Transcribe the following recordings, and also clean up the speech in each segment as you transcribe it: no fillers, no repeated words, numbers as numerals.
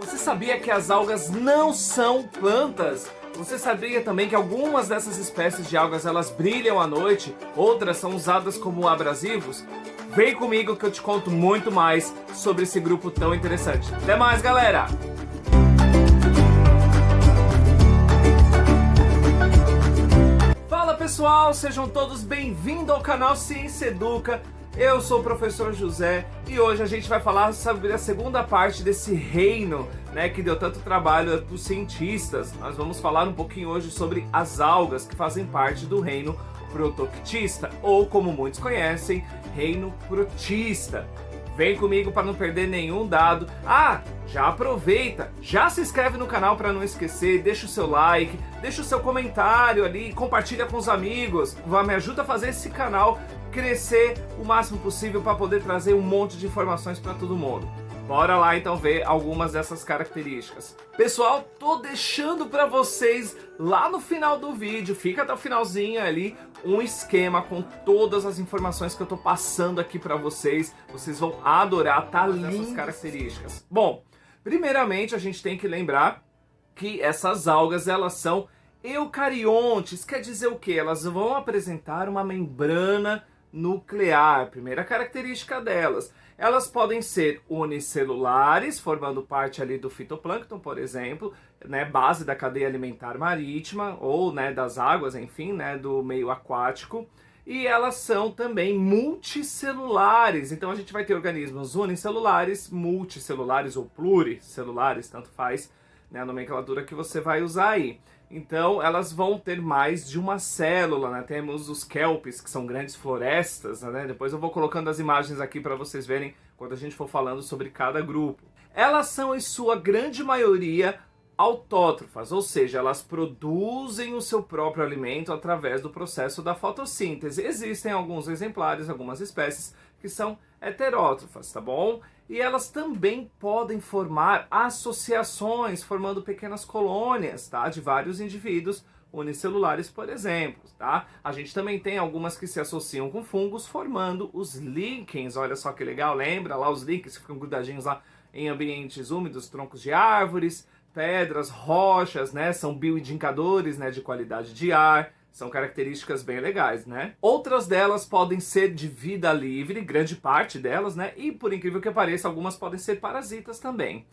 Você sabia que as algas não são plantas? Você sabia também que algumas dessas espécies de algas elas brilham à noite, outras são usadas como abrasivos? Vem comigo que eu te conto muito mais sobre esse grupo tão interessante. Até mais, galera! Fala pessoal, sejam todos bem-vindos ao canal Ciência Educa. Eu sou o professor José e hoje a gente vai falar sobre a segunda parte desse reino, né, que deu tanto trabalho para os cientistas. Nós vamos falar um pouquinho hoje sobre as algas que fazem parte do reino protoctista, ou como muitos conhecem, reino protista. Vem comigo para não perder nenhum dado. Já aproveita, já se inscreve no canal para não esquecer, deixa o seu like, deixa o seu comentário ali, compartilha com os amigos. Me ajuda a fazer esse canal crescer o máximo possível para poder trazer um monte de informações para todo mundo. Bora lá então ver algumas dessas características. Pessoal, tô deixando para vocês lá no final do vídeo, fica até o finalzinho ali, um esquema com todas as informações que eu tô passando aqui para vocês. Vocês vão adorar, tá lindo essas características. Bom, primeiramente a gente tem que lembrar que essas algas elas são eucariontes, quer dizer o quê? Elas vão apresentar uma membrana nuclear, primeira característica delas. Elas podem ser unicelulares, formando parte ali do fitoplâncton, por exemplo, né, base da cadeia alimentar marítima, ou né, das águas, enfim, né, do meio aquático. E elas são também multicelulares, então a gente vai ter organismos unicelulares, multicelulares ou pluricelulares, tanto faz, né, a nomenclatura que você vai usar aí. Então elas vão ter mais de uma célula, né? Temos os kelpis, que são grandes florestas, né? Depois eu vou colocando as imagens aqui para vocês verem quando a gente for falando sobre cada grupo. Elas são, em sua grande maioria, autótrofas, ou seja, elas produzem o seu próprio alimento através do processo da fotossíntese. Existem alguns exemplares, algumas espécies que são heterótrofas, tá bom? E elas também podem formar associações, formando pequenas colônias, tá? De vários indivíduos unicelulares, por exemplo, tá? A gente também tem algumas que se associam com fungos, formando os líquens. Olha só que legal, lembra lá os líquens que ficam grudadinhos lá em ambientes úmidos, troncos de árvores, pedras, rochas, né? São bioindicadores, né, de qualidade de ar. São características bem legais, né? Outras delas podem ser de vida livre, grande parte delas, né? E por incrível que pareça, algumas podem ser parasitas também.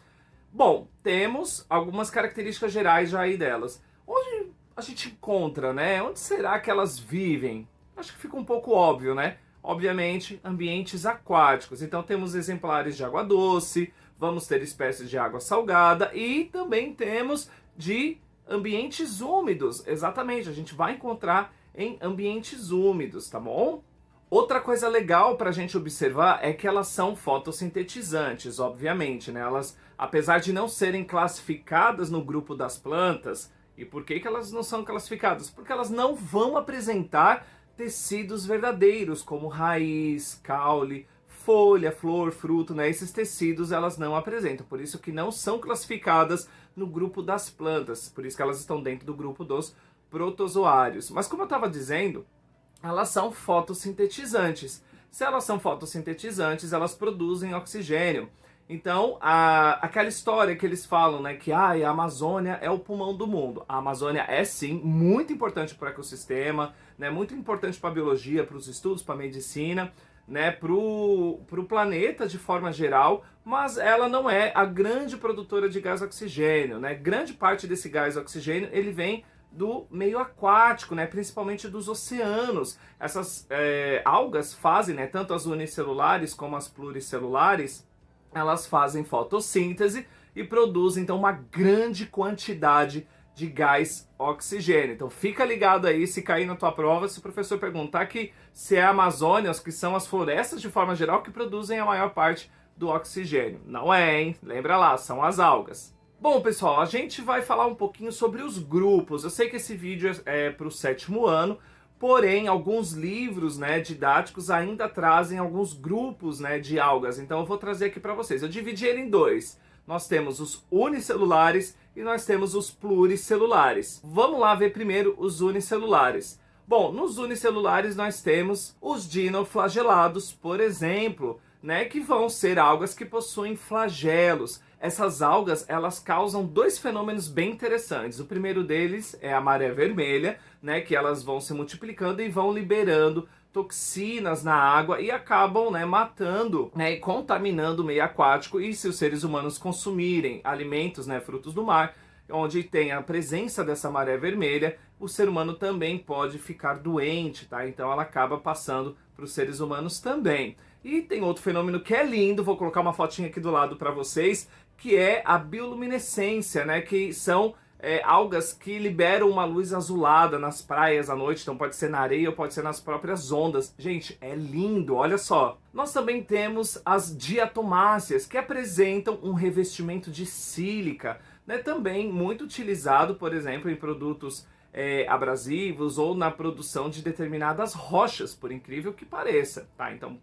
Bom, temos algumas características gerais já aí delas. Onde a gente encontra, né? Onde será que elas vivem? Acho que fica um pouco óbvio, né? Obviamente, ambientes aquáticos. Então temos exemplares de água doce, vamos ter espécies de água salgada e também temos de ambientes úmidos, exatamente, a gente vai encontrar em ambientes úmidos, tá bom? Outra coisa legal para a gente observar é que elas são fotossintetizantes, obviamente, né? Elas, apesar de não serem classificadas no grupo das plantas, e por que elas não são classificadas? Porque elas não vão apresentar tecidos verdadeiros, como raiz, caule, folha, flor, fruto, né? Esses tecidos elas não apresentam, por isso que não são classificadas no grupo das plantas, por isso que elas estão dentro do grupo dos protozoários. Mas como eu estava dizendo, elas são fotossintetizantes. Se elas são fotossintetizantes, elas produzem oxigênio. Então, aquela história que eles falam, né, que a Amazônia é o pulmão do mundo. A Amazônia é sim muito importante para o ecossistema, né, muito importante para a biologia, para os estudos, para a medicina, né, pro planeta de forma geral, mas ela não é a grande produtora de gás oxigênio, né? Grande parte desse gás oxigênio ele vem do meio aquático, né, principalmente dos oceanos. Essas algas fazem, né, tanto as unicelulares como as pluricelulares, elas fazem fotossíntese e produzem então uma grande quantidade de gás oxigênio. Então fica ligado aí, se cair na tua prova, se o professor perguntar que se é a Amazônia, que são as florestas de forma geral que produzem a maior parte do oxigênio. Não é, hein? Lembra lá, são as algas. Bom, pessoal, a gente vai falar um pouquinho sobre os grupos. Eu sei que esse vídeo é para o 7º ano, porém, alguns livros, né, didáticos ainda trazem alguns grupos, né, de algas. Então eu vou trazer aqui para vocês. Eu dividi ele em dois. Nós temos os unicelulares e nós temos os pluricelulares. Vamos lá ver primeiro os unicelulares. Bom, nos unicelulares nós temos os dinoflagelados, por exemplo, né, que vão ser algas que possuem flagelos. essas algas, elas causam dois fenômenos bem interessantes. O primeiro deles é a maré vermelha, né, que elas vão se multiplicando e vão liberando toxinas na água e acabam, né, matando, né, e contaminando o meio aquático. E se os seres humanos consumirem alimentos, né, frutos do mar, onde tem a presença dessa maré vermelha, o ser humano também pode ficar doente, tá? Então ela acaba passando para os seres humanos também. E tem outro fenômeno que é lindo, vou colocar uma fotinha aqui do lado para vocês, que é a bioluminescência, né? Que são algas que liberam uma luz azulada nas praias à noite, então pode ser na areia ou pode ser nas próprias ondas. Gente, é lindo, olha só. Nós também temos as diatomáceas, que apresentam um revestimento de sílica, né? Também muito utilizado, por exemplo, em produtos abrasivos ou na produção de determinadas rochas, por incrível que pareça, tá? Então,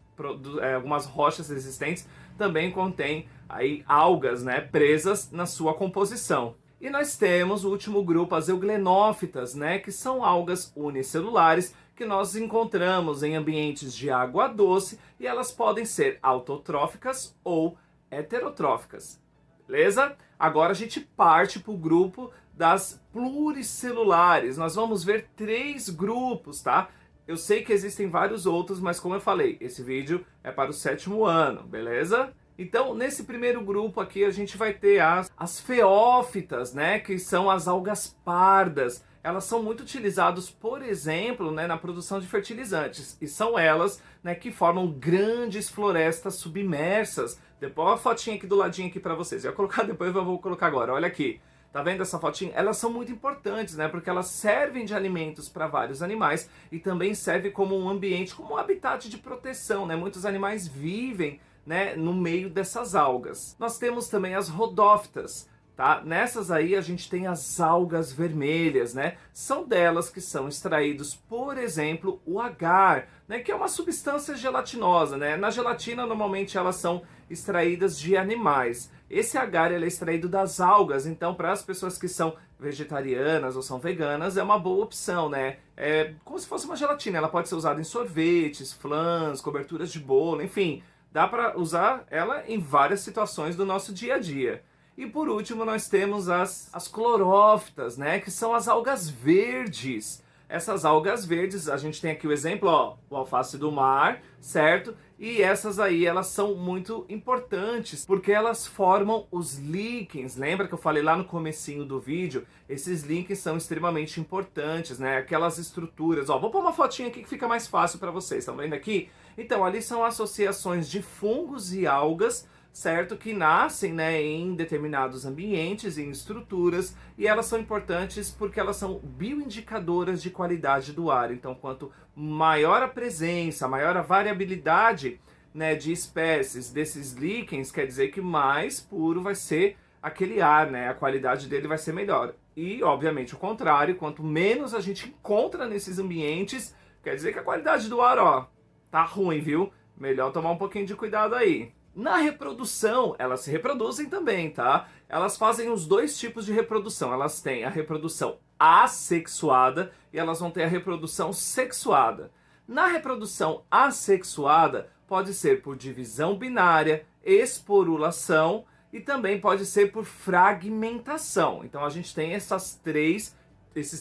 algumas rochas existentes também contêm aí algas, né, presas na sua composição. E nós temos o último grupo, as euglenófitas, né, que são algas unicelulares que nós encontramos em ambientes de água doce e elas podem ser autotróficas ou heterotróficas. Beleza? Agora a gente parte para o grupo das pluricelulares. Nós vamos ver 3 grupos, tá? Eu sei que existem vários outros, mas como eu falei, esse vídeo é para o 7º ano, beleza? Então, nesse primeiro grupo aqui, a gente vai ter as feófitas, né? Que são as algas pardas. Elas são muito utilizadas, por exemplo, né, na produção de fertilizantes. E são elas, né, que formam grandes florestas submersas. Depois uma fotinha aqui do ladinho aqui para vocês. Eu ia colocar depois, eu vou colocar agora. Olha aqui. Tá vendo essa fotinha? Elas são muito importantes, né? Porque elas servem de alimentos para vários animais e também servem como um ambiente, como um habitat de proteção, né? Muitos animais vivem, né, no meio dessas algas. Nós temos também as rodófitas, tá? Nessas aí a gente tem as algas vermelhas, né? São delas que são extraídos, por exemplo, o agar, né? Que é uma substância gelatinosa, né? Na gelatina, normalmente, elas são extraídas de animais. Esse agar ele é extraído das algas, então para as pessoas que são vegetarianas ou são veganas é uma boa opção, né? É como se fosse uma gelatina, ela pode ser usada em sorvetes, flãs, coberturas de bolo, enfim, dá para usar ela em várias situações do nosso dia a dia. E por último nós temos as clorófitas, né? Que são as algas verdes. Essas algas verdes, a gente tem aqui o exemplo, ó, o alface do mar, certo? E essas aí, elas são muito importantes, porque elas formam os líquens. Lembra que eu falei lá no comecinho do vídeo? Esses líquens são extremamente importantes, né? Aquelas estruturas, ó, vou pôr uma fotinha aqui que fica mais fácil para vocês, estão vendo aqui? Então, ali são associações de fungos e algas, certo? Que nascem, né, em determinados ambientes, em estruturas, e elas são importantes porque elas são bioindicadoras de qualidade do ar. Então, quanto maior a presença, maior a variabilidade, né, de espécies desses líquens, quer dizer que mais puro vai ser aquele ar, né? A qualidade dele vai ser melhor. E, obviamente, o contrário, quanto menos a gente encontra nesses ambientes, quer dizer que a qualidade do ar, ó, tá ruim, viu? Melhor tomar um pouquinho de cuidado aí. Na reprodução, elas se reproduzem também, tá? Elas fazem os dois tipos de reprodução. Elas têm a reprodução assexuada e elas vão ter a reprodução sexuada. Na reprodução assexuada, pode ser por divisão binária, esporulação e também pode ser por fragmentação. Então a gente tem esses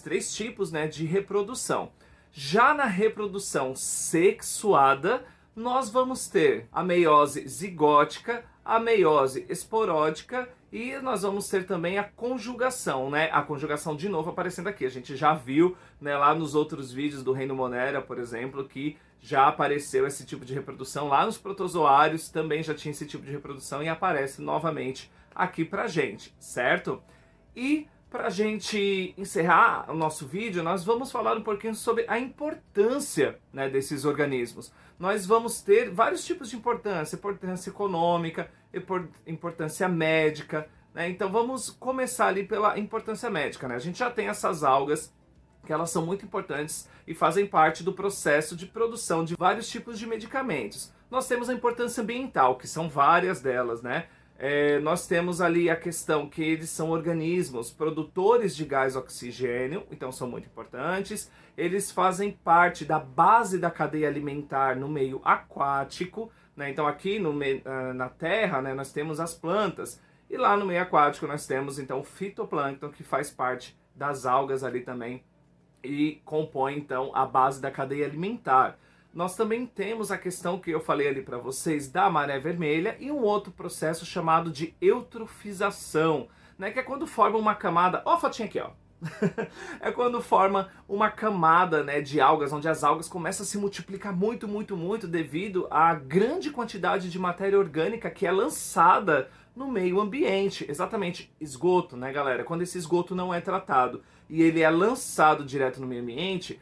três tipos, né, de reprodução. Já na reprodução sexuada, nós vamos ter a meiose zigótica, a meiose esporódica e nós vamos ter também a conjugação, né? A conjugação de novo aparecendo aqui. A gente já viu, né, lá nos outros vídeos do Reino Monera, por exemplo, que já apareceu esse tipo de reprodução. Lá nos protozoários também já tinha esse tipo de reprodução e aparece novamente aqui pra gente, certo? E para a gente encerrar o nosso vídeo, nós vamos falar um pouquinho sobre a importância, né, desses organismos. Nós vamos ter vários tipos de importância, importância econômica, importância médica, né? Então vamos começar ali pela importância médica, né? A gente já tem essas algas, que elas são muito importantes e fazem parte do processo de produção de vários tipos de medicamentos. Nós temos a importância ambiental, que são várias delas, né? Nós temos ali a questão que eles são organismos produtores de gás oxigênio, então são muito importantes. Eles fazem parte da base da cadeia alimentar no meio aquático, né? Então aqui na Terra, né, nós temos as plantas. E lá no meio aquático nós temos então o fitoplâncton, que faz parte das algas ali também e compõe então a base da cadeia alimentar. Nós também temos a questão que eu falei ali para vocês da maré vermelha e um outro processo chamado de eutrofização, né, que é quando forma uma camada, ó a fotinha aqui, ó. É quando forma uma camada, né, de algas, onde as algas começam a se multiplicar muito devido à grande quantidade de matéria orgânica que é lançada no meio ambiente. Exatamente, esgoto, né, galera? Quando esse esgoto não é tratado e ele é lançado direto no meio ambiente,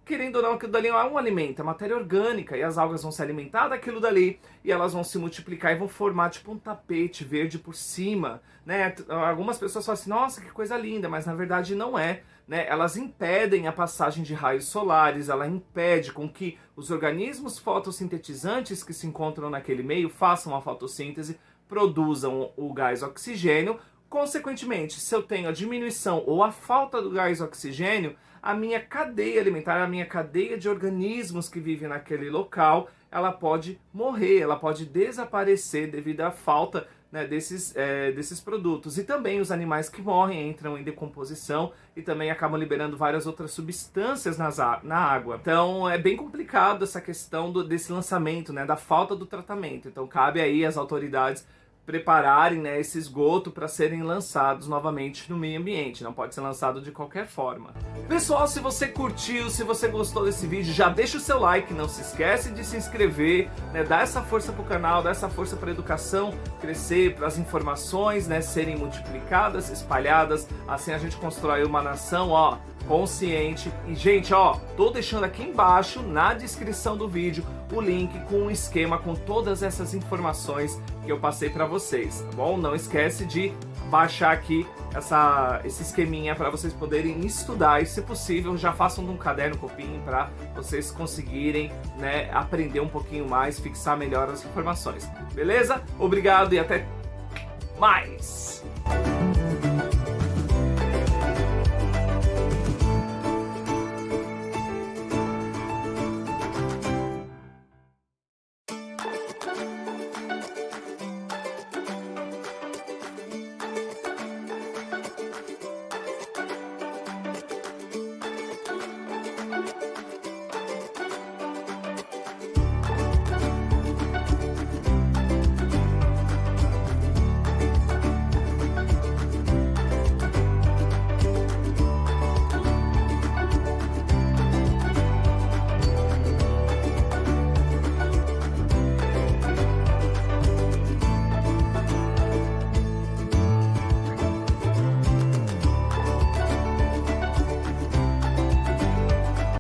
querendo ou não, aquilo dali é um alimento, é matéria orgânica, e as algas vão se alimentar daquilo dali, e elas vão se multiplicar e vão formar tipo um tapete verde por cima, né? Algumas pessoas falam assim, nossa, que coisa linda, mas na verdade não é, né? Elas impedem a passagem de raios solares, ela impede com que os organismos fotossintetizantes que se encontram naquele meio façam a fotossíntese, produzam o gás oxigênio. Consequentemente, se eu tenho a diminuição ou a falta do gás oxigênio, a minha cadeia alimentar, a minha cadeia de organismos que vivem naquele local, ela pode morrer, ela pode desaparecer devido à falta, né, desses produtos. E também os animais que morrem entram em decomposição e também acabam liberando várias outras substâncias na água. Então é bem complicado essa questão desse lançamento, né, da falta do tratamento. Então cabe aí às autoridades prepararem, né, esse esgoto para serem lançados novamente no meio ambiente. Não pode ser lançado de qualquer forma. Pessoal, se você curtiu, se você gostou desse vídeo, já deixa o seu like, não se esquece de se inscrever, né, dá essa força pro canal, dá essa força para a educação crescer, para as informações, né, serem multiplicadas, espalhadas. Assim a gente constrói uma nação, ó, consciente. E gente, ó, tô deixando aqui embaixo na descrição do vídeo o link com um esquema com todas essas informações que eu passei para vocês, tá bom? Não esquece de baixar aqui esse esqueminha para vocês poderem estudar e, se possível, já façam de um caderno copinho para vocês conseguirem, né, aprender um pouquinho mais, fixar melhor as informações. Beleza? Obrigado e até mais!